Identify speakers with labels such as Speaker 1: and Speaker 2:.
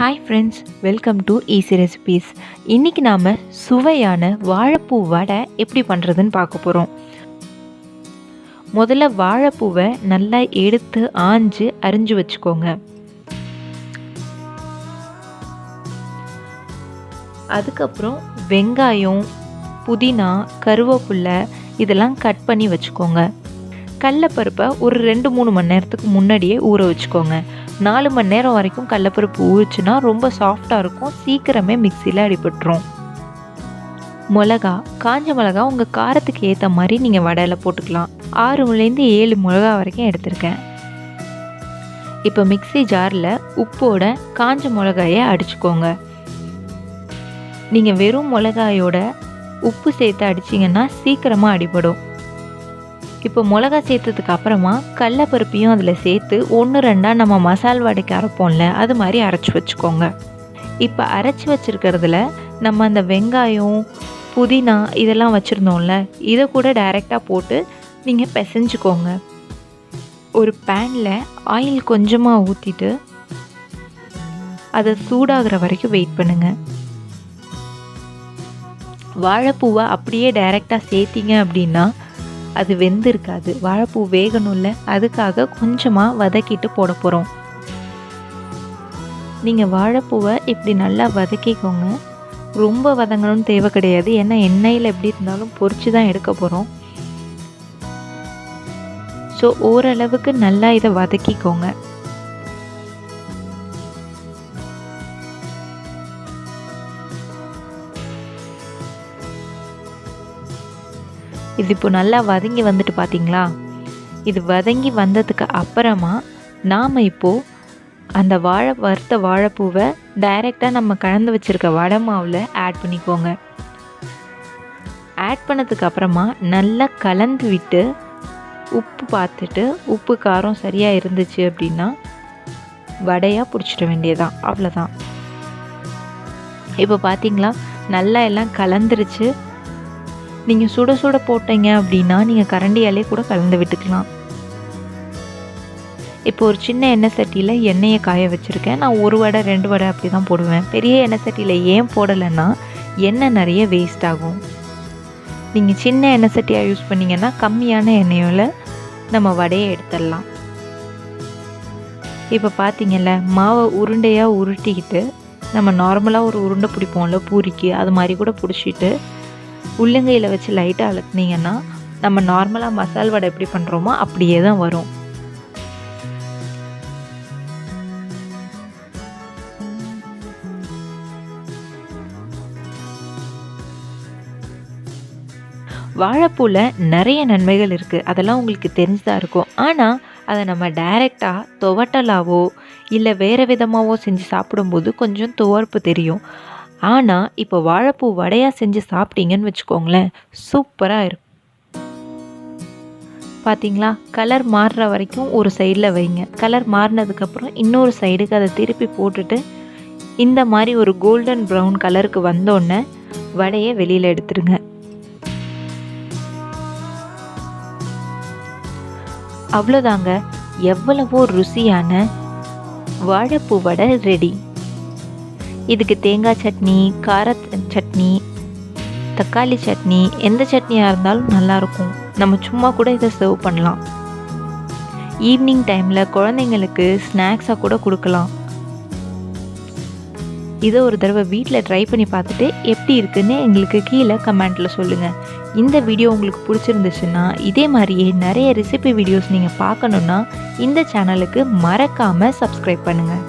Speaker 1: Hi friends, welcome to Easyrecipes. இன்னைக்கு நாம சுவையான வாழைப்பூ வடை எப்படி பண்றதுன்னு பார்க்க போறோம். முதல்ல வாழைப்பூவை நல்லா எடுத்து ஆஞ்சு அரிஞ்சு வச்சுக்கோங்க. அதுக்கப்புறம் வெங்காயம், புதினா, கருவேப்பிலை இதெல்லாம் கட் பண்ணி வச்சுக்கோங்க. கடலைப்பருப்பை ஒரு 2-3 மணி நேரத்துக்கு முன்னாடியே ஊற வச்சுக்கோங்க. 4 மணி நேரம் வரைக்கும் கடலைப்பருப்பு ஊறிச்சுன்னா ரொம்ப சாஃப்டாக இருக்கும், சீக்கிரமே மிக்சியில் அடிபட்டுரும். மிளகா, காஞ்ச மிளகா உங்கள் காரத்துக்கு ஏற்ற மாதிரி நீங்கள் வடையில் போட்டுக்கலாம். 6லேருந்து 7 மிளகா வரைக்கும் எடுத்திருக்கேன். இப்போ மிக்சி ஜாரில் உப்போட காஞ்ச மிளகாயை அடிச்சுக்கோங்க. நீங்கள் வெறும் மிளகாயோட உப்பு சேர்த்து அடிச்சிங்கன்னா சீக்கிரமாக அடிபடும். இப்போ மிளகா சேர்த்ததுக்கு அப்புறமா கடலைப்பருப்பையும் அதில் சேர்த்து 1-2 நம்ம மசால் வடைக்கு அரைப்போம்ல, அது மாதிரி அரைச்சி வச்சுக்கோங்க. இப்போ அரைச்சி வச்சுருக்கிறதுல நம்ம அந்த வெங்காயம், புதினா இதெல்லாம் வச்சுருந்தோம்ல, இதை கூட டைரெக்டாக போட்டு நீங்கள் பிசைஞ்சுக்கோங்க. ஒரு பேனில் ஆயில் கொஞ்சமாக ஊற்றிட்டு அதை சூடாகிற வரைக்கும் வெயிட் பண்ணுங்கள். வாழைப்பூவை அப்படியே டைரெக்டாக சேர்த்திங்க அப்படின்னா அது வெந்திருக்காது. வாழைப்பூ வேகணும்ல, அதுக்காக கொஞ்சமாக வதக்கிட்டு போட போகிறோம். நீங்கள் வாழைப்பூவை இப்படி நல்லா வதக்கிக்கோங்க. ரொம்ப வதங்கணும்னு தேவை கிடையாது, ஏன்னா எண்ணெயில் எப்படி இருந்தாலும் பொரிச்சு தான் எடுக்க போகிறோம். ஸோ ஓரளவுக்கு நல்லா இதை வதக்கிக்கோங்க. இது இப்போ நல்லா வதங்கி வந்துட்டு பார்த்தீங்களா? இது வதங்கி வந்ததுக்கு அப்புறமா நாம் இப்போது அந்த வறுத்த வாழைப்பூவை டைரெக்டாக நம்ம கலந்து வச்சுருக்க வடை மாவில் ஆட் பண்ணிக்கோங்க. ஆட் பண்ணதுக்கு அப்புறமா நல்லா கலந்து விட்டு உப்பு பார்த்துட்டு, உப்பு காரம் சரியாக இருந்துச்சு அப்படின்னா வடையாக பிடிச்சிட வேண்டியதான், அவ்வளோதான். இப்போ பார்த்தீங்களா, நல்லா எல்லாம் கலந்துருச்சு. நீங்கள் சுட சுட போட்டீங்க அப்படின்னா நீங்கள் கரண்டியாலே கூட கலந்து விட்டுக்கலாம். இப்போ ஒரு சின்ன எண்ணெய் சட்டியில் எண்ணெயை காய வச்சுருக்கேன். நான் 1 வடை 2 வடை அப்படி தான் போடுவேன். பெரிய எண்ணெய் சட்டியில் ஏன் போடலைன்னா எண்ணெய் நிறைய வேஸ்ட் ஆகும். நீங்கள் சின்ன எண்ணெய் சட்டியாக யூஸ் பண்ணிங்கன்னா கம்மியான எண்ணெயில் நம்ம வடையை எடுத்துடலாம். இப்போ பார்த்தீங்கல்ல, மாவை உருண்டையாக உருட்டிக்கிட்டு நம்ம நார்மலாக ஒரு உருண்டை பிடிப்போம்ல பூரிக்கு, அது மாதிரி கூட பிடிச்சிட்டு உள்ளங்கையில் வச்சு லைட்டாக அழுத்தினீங்கன்னா நம்ம நார்மலாக மசால் வடை எப்படி பண்ணுறோமோ அப்படியே தான் வரும். வாழைப்பூவில் நிறைய நன்மைகள் இருக்குது, அதெல்லாம் உங்களுக்கு தெரிஞ்சுதான் இருக்கும். ஆனால் அதை நம்ம டைரெக்டாக துவட்டலாவோ இல்லை வேறு விதமாகவோ செஞ்சு சாப்பிடும்போது கொஞ்சம் துவர்ப்பு தெரியும். ஆனால் இப்போ வாழைப்பூ வடையாக செஞ்சு சாப்பிட்டீங்கன்னு வச்சுக்கோங்களேன், சூப்பராக இருக்கும். பார்த்தீங்களா, கலர் மாறுற வரைக்கும் ஒரு சைடில் வைங்க. கலர் மாறினதுக்கப்புறம் இன்னொரு சைடுக்கு அதை திருப்பி போட்டுட்டு இந்த மாதிரி ஒரு கோல்டன் ப்ரௌன் கலருக்கு வந்தோடனே வடையை வெளியில் எடுத்துருங்க. அவ்வளோதாங்க, எவ்வளவோ ருசியான வாழைப்பூ வடை ரெடி. இதுக்கு தேங்காய் சட்னி, கார சட்னி, தக்காளி சட்னி, எந்த சட்னியாக இருந்தாலும் நல்லாயிருக்கும். நம்ம சும்மா கூட இதை சர்வ் பண்ணலாம். ஈவினிங் டைமில் குழந்தைங்களுக்கு ஸ்நாக்ஸாக கூட கொடுக்கலாம். இதை ஒரு தடவை வீட்டில் ட்ரை பண்ணி பார்த்துட்டு எப்படி இருக்குன்னு எங்களுக்கு கீழே கமெண்ட்டில் சொல்லுங்கள். இந்த வீடியோ உங்களுக்கு பிடிச்சிருந்துச்சுன்னா இதே மாதிரியே நிறைய ரெசிபி வீடியோஸ் நீங்கள் பார்க்கணுன்னா இந்த சேனலுக்கு மறக்காமல் சப்ஸ்கிரைப் பண்ணுங்கள்.